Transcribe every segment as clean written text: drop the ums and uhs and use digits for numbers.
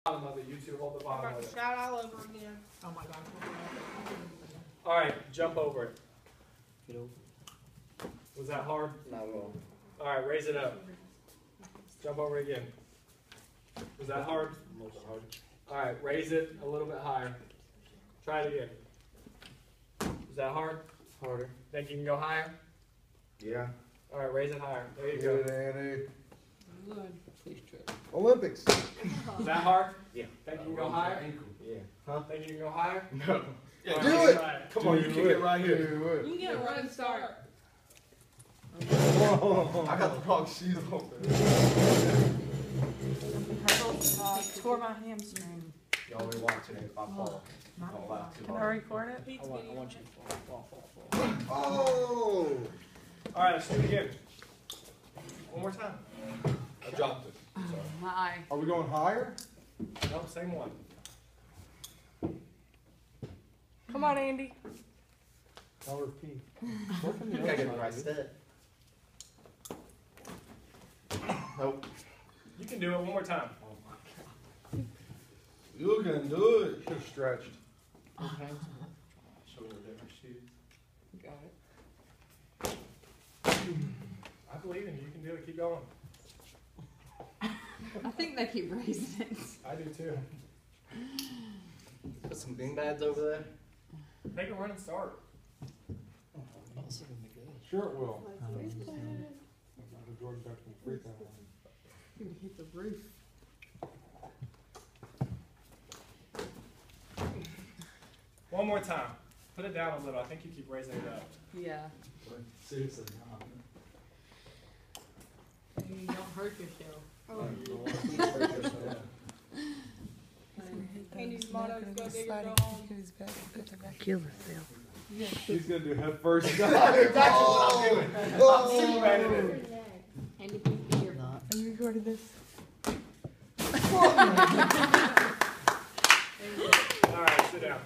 bottom of it. You two hold the bottom of it. Shout all over again. Oh my God. All right, jump over it. Was that hard? Not at all. All right, raise it up. Jump over again. Was that hard? A little bit hard. All right, raise it a little bit higher. Try it again. Is that hard? Harder. Think you can go higher? Yeah. All right, raise it higher. There you Good, go. Andy. Good. Please try. Olympics. Is that hard? Yeah. Think you can go higher? Yeah. Huh? Think you can go higher? No. Yeah, All do right, it. try it. Come on, you kick it right here. Do it. You can get a running start. Oh, I got the wrong shoes on. Tore my hamstring. Y'all be watching it if I fall. Don't laugh too Can I hard. record it? I want you to fall. Oh. All right, let's do it again. One more time. I dropped it. Sorry. My. Are we going higher? No, same one. Come on, Andy. I'll repeat. You gotta get the right step. Nope. You can do it one more time. You can do it. You're stretched. Okay. Show me the different shoes. Got it. I believe in you. You can do it. Keep going. I think they keep raising it. I do too. Put some beanbags over there. Take a run and start. Sure it will. Jordan got some free time. You're gonna hit the roof. One more time. Put it down a little. I think you keep raising it up. Yeah. Seriously. You don't hurt yourself. Andy's motto is go big or go home. Kill herself. She's gonna do head first. That's exactly what I'm doing. I'm super at it. Andy, please be here. I'm recording this. All right, sit down.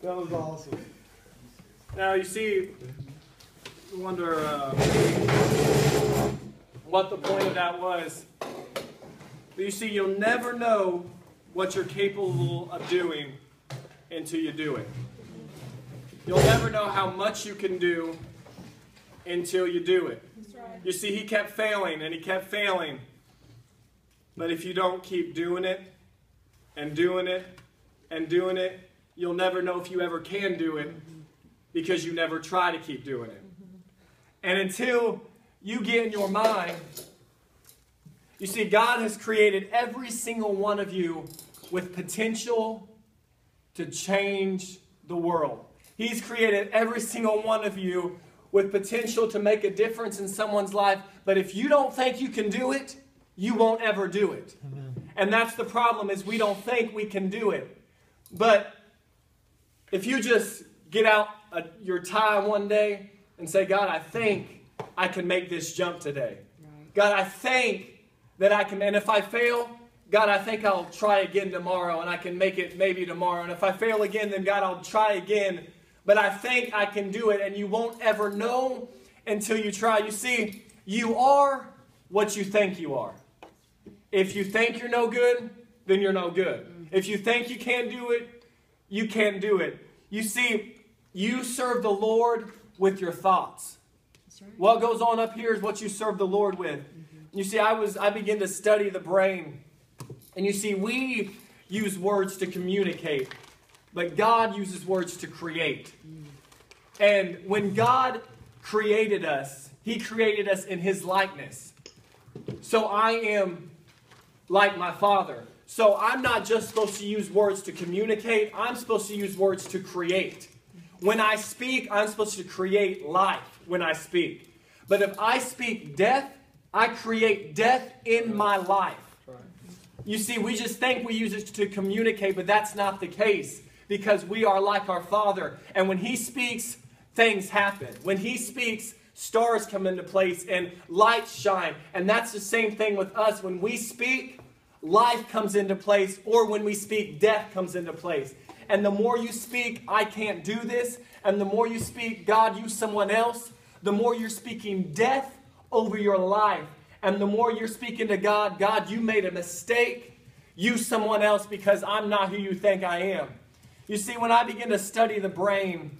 That was awesome. Now you see, you wonder what the point of that was. But you see, you'll never know what you're capable of doing until you do it. You'll never know how much you can do until you do it. That's right. You see, he kept failing and he kept failing. But if you don't keep doing it and doing it and doing it, you'll never know if you ever can do it because you never try to keep doing it. And until you get in your mind, you see, God has created every single one of you with potential to change the world. He's created every single one of you with potential to make a difference in someone's life. But if you don't think you can do it, you won't ever do it. And that's the problem, is we don't think we can do it. But if you just get out your tie one day and say, God, I think I can make this jump today. God, I think that I can, and if I fail, God, I think I'll try again tomorrow, and I can make it maybe tomorrow. And if I fail again, then God, I'll try again. But I think I can do it, and you won't ever know until you try. You see, you are what you think you are. If you think you're no good, then you're no good. If you think you can't do it, you can't do it. You see, you serve the Lord with your thoughts. That's right. What goes on up here is what you serve the Lord with. You see, I began to study the brain. And you see, we use words to communicate, but God uses words to create. And when God created us, He created us in His likeness. So I am like my Father. So I'm not just supposed to use words to communicate. I'm supposed to use words to create. When I speak, I'm supposed to create life when I speak. But if I speak death, I create death in my life. You see, we just think we use it to communicate, but that's not the case, because we are like our Father. And when He speaks, things happen. When He speaks, stars come into place and lights shine. And that's the same thing with us. When we speak, life comes into place, or when we speak, death comes into place. And the more you speak, I can't do this, and the more you speak, God, use someone else, the more you're speaking death over your life. And the more you're speaking to God, God, you made a mistake. Use someone else because I'm not who you think I am. You see, when I begin to study the brain,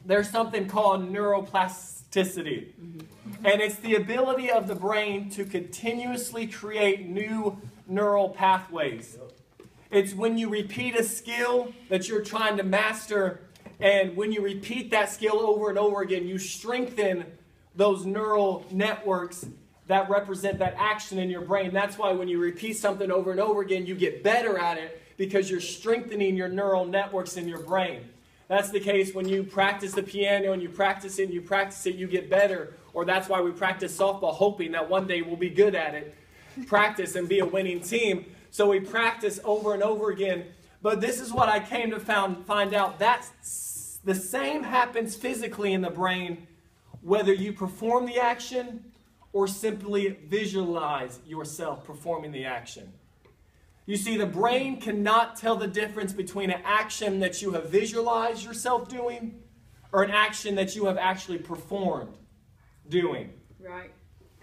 there's something called neuroplasticity. And it's the ability of the brain to continuously create new neural pathways. It's when you repeat a skill that you're trying to master, and when you repeat that skill over and over again, you strengthen those neural networks that represent that action in your brain. That's why when you repeat something over and over again, you get better at it because you're strengthening your neural networks in your brain. That's the case when you practice the piano and you practice it and you practice it, you get better. Or that's why we practice softball, hoping that one day we'll be good at it. Practice and be a winning team. So we practice over and over again. But this is what I came to find out. That's the same happens physically in the brain, whether you perform the action or simply visualize yourself performing the action. You see, the brain cannot tell the difference between an action that you have visualized yourself doing or an action that you have actually performed doing. Right.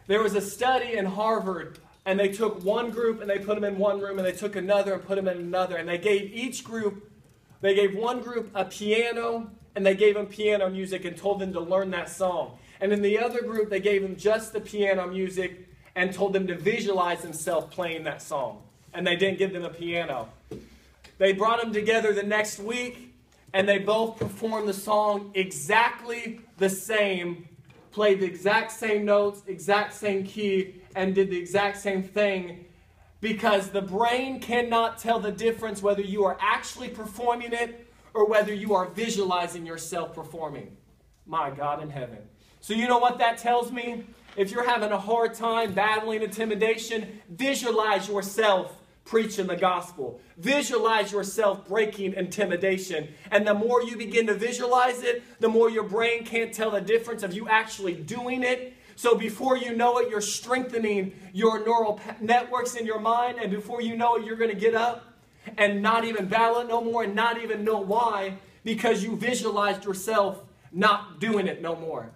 There was a study in Harvard, and they took one group and they put them in one room, and they took another and put them in another, and they gave one group a piano, and they gave them piano music and told them to learn that song. And in the other group, they gave them just the piano music and told them to visualize themselves playing that song. And they didn't give them a piano. They brought them together the next week, and they both performed the song exactly the same, played the exact same notes, exact same key, and did the exact same thing, because the brain cannot tell the difference whether you are actually performing it or whether you are visualizing yourself performing. My God in heaven. So you know what that tells me? If you're having a hard time battling intimidation, visualize yourself preaching the gospel. Visualize yourself breaking intimidation. And the more you begin to visualize it, the more your brain can't tell the difference of you actually doing it. So before you know it, you're strengthening your neural networks in your mind. And before you know it, you're going to get up and not even battle it no more and not even know why, because you visualized yourself not doing it no more.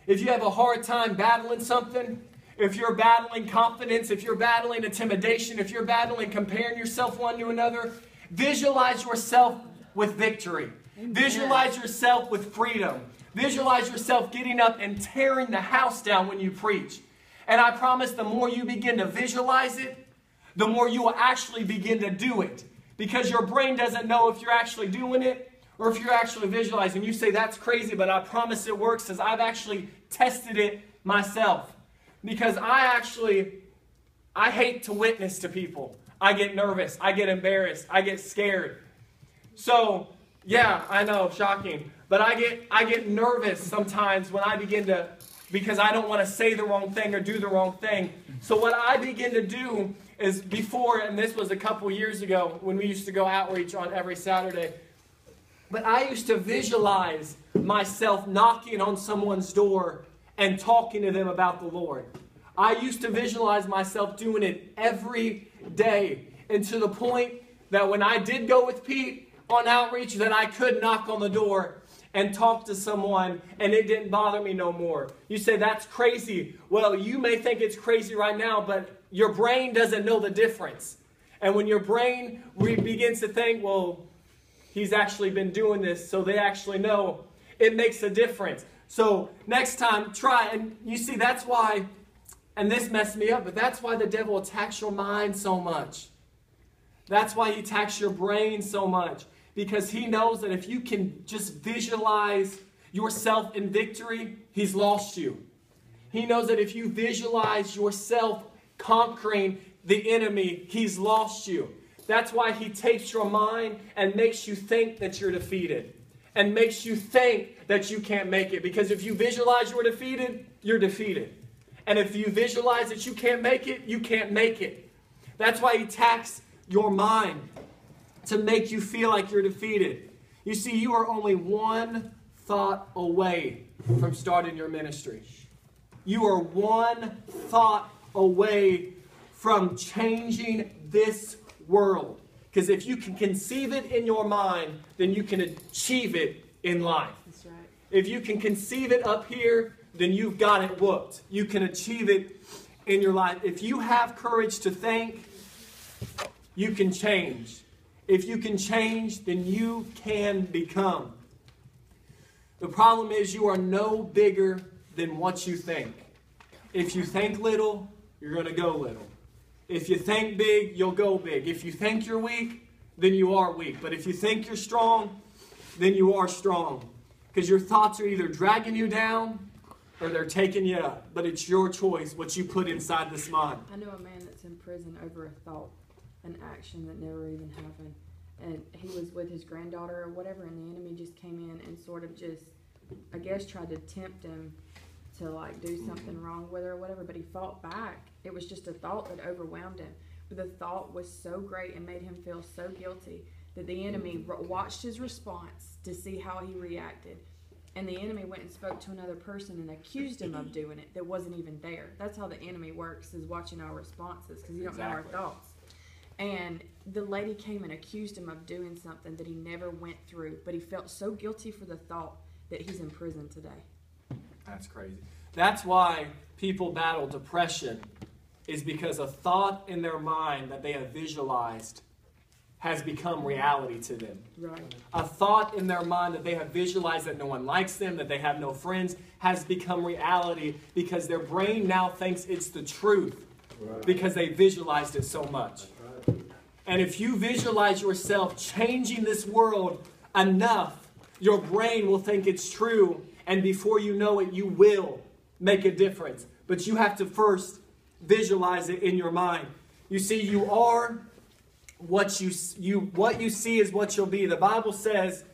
If you have a hard time battling something, if you're battling confidence, if you're battling intimidation, if you're battling comparing yourself one to another, visualize yourself with victory. Amen. Visualize yourself with freedom. Visualize yourself getting up and tearing the house down when you preach. And I promise the more you begin to visualize it, the more you will actually begin to do it. Because your brain doesn't know if you're actually doing it or if you're actually visualizing. You say, that's crazy, but I promise it works, because I've actually tested it myself. Because I hate to witness to people. I get nervous. I get embarrassed. I get scared. So, yeah, I know, shocking. But I get nervous sometimes when I begin to, because I don't want to say the wrong thing or do the wrong thing. So what I begin to do is before, and this was a couple years ago when we used to go outreach on every Saturday, but I used to visualize myself knocking on someone's door and talking to them about the Lord. I used to visualize myself doing it every day. And to the point that when I did go with Pete on outreach, that I could knock on the door and talk to someone and it didn't bother me no more. You say, that's crazy. Well, you may think it's crazy right now, but your brain doesn't know the difference. And when your brain begins to think, well, he's actually been doing this, so they actually know, it makes a difference. So next time, try. And you see, that's why, and this messed me up, but that's why the devil attacks your mind so much. That's why he attacks your brain so much. Because he knows that if you can just visualize yourself in victory, he's lost you. He knows that if you visualize yourself conquering the enemy, he's lost you. That's why he takes your mind and makes you think that you're defeated. And makes you think that you can't make it. Because if you visualize you're defeated, you're defeated. And if you visualize that you can't make it, you can't make it. That's why he attacks your mind, to make you feel like you're defeated. You see, you are only one thought away from starting your ministry. You are one thought away from changing this world. Because if you can conceive it in your mind, then you can achieve it in life. That's right. If you can conceive it up here, then you've got it whooped. You can achieve it in your life. If you have courage to think, you can change. If you can change, then you can become. The problem is you are no bigger than what you think. If you think little, you're going to go little. If you think big, you'll go big. If you think you're weak, then you are weak. But if you think you're strong, then you are strong. Because your thoughts are either dragging you down or they're taking you up. But it's your choice what you put inside this mind. I know a man that's in prison over a thought, an action that never even happened. And he was with his granddaughter or whatever, and the enemy just came in and sort of just, I guess, tried to tempt him to like do something wrong with her or whatever, but he fought back. It was just a thought that overwhelmed him. But the thought was so great and made him feel so guilty that the enemy watched his response to see how he reacted. And the enemy went and spoke to another person and accused him of doing it that wasn't even there. That's how the enemy works, is watching our responses, because you don't know our thoughts. And the lady came and accused him of doing something that he never went through, but he felt so guilty for the thought that he's in prison today. That's crazy. That's why people battle depression, is because a thought in their mind that they have visualized has become reality to them. Right. A thought in their mind that they have visualized that no one likes them, that they have no friends, has become reality because their brain now thinks it's the truth because they visualized it so much. And if you visualize yourself changing this world enough, your brain will think it's true, and before you know it, you will make a difference. But you have to first visualize it in your mind. You see, you are what you see is what you'll be. The Bible says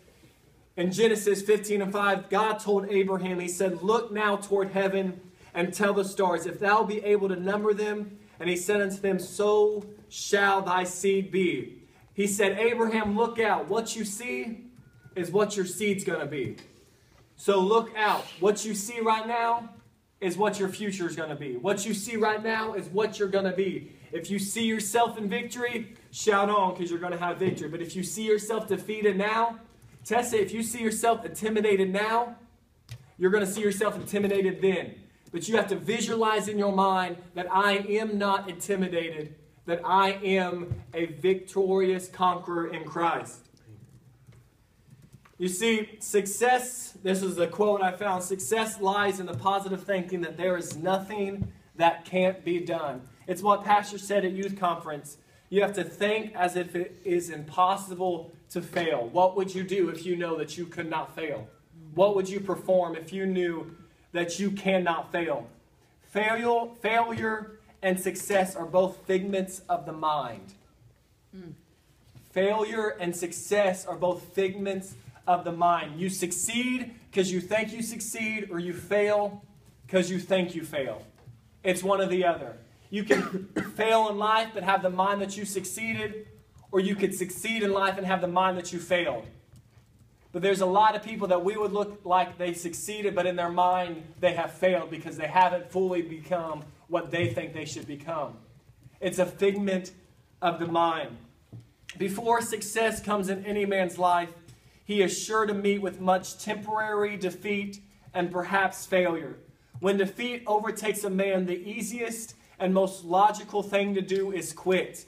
in Genesis 15:5, God told Abraham, he said, "Look now toward heaven and tell the stars, if thou be able to number them." And he said unto them, "So shall thy seed be." He said, Abraham, look out. What you see is what your seed's going to be. So look out. What you see right now is what your future is going to be. What you see right now is what you're going to be. If you see yourself in victory, shout on, because you're going to have victory. But if you see yourself defeated now, Tessa, if you see yourself intimidated now, you're going to see yourself intimidated then. But you have to visualize in your mind that I am not intimidated, that I am a victorious conqueror in Christ. You see, success, this is a quote I found, success lies in the positive thinking that there is nothing that can't be done. It's what Pastor said at youth conference. You have to think as if it is impossible to fail. What would you do if you know that you could not fail? What would you perform if you knew that you cannot fail? Failure and success are both figments of the mind. Failure and success are both figments of the mind. You succeed because you think you succeed, or you fail because you think you fail. It's one or the other. You can fail in life but have the mind that you succeeded, or you could succeed in life and have the mind that you failed. But there's a lot of people that we would look like they succeeded, but in their mind they have failed because they haven't fully become what they think they should become. It's a figment of the mind. Before success comes in any man's life, he is sure to meet with much temporary defeat and perhaps failure. When defeat overtakes a man, the easiest and most logical thing to do is quit.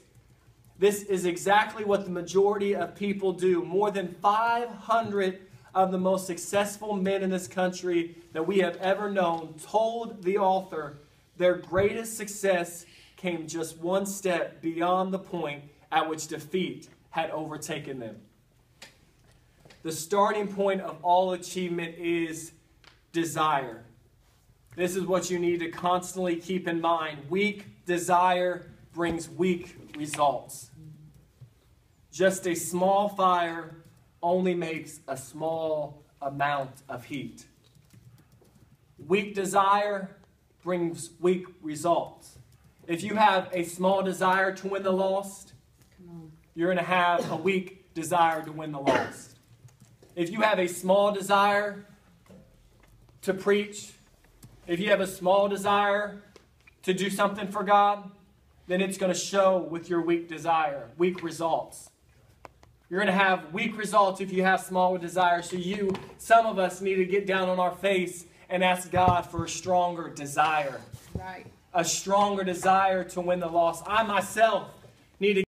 This is exactly what the majority of people do. More than 500 of the most successful men in this country that we have ever known told the author their greatest success came just one step beyond the point at which defeat had overtaken them. The starting point of all achievement is desire. This is what you need to constantly keep in mind. Weak desire brings weak results. Just a small fire only makes a small amount of heat. Weak desire brings weak results. If you have a small desire to win the lost, you're going to have a weak desire to win the lost. If you have a small desire to preach, if you have a small desire to do something for God, then it's going to show with your weak desire, weak results. You're going to have weak results if you have small desires. So some of us need to get down on our face and ask God for a stronger desire. Right. a stronger desire to win the lost. I myself need to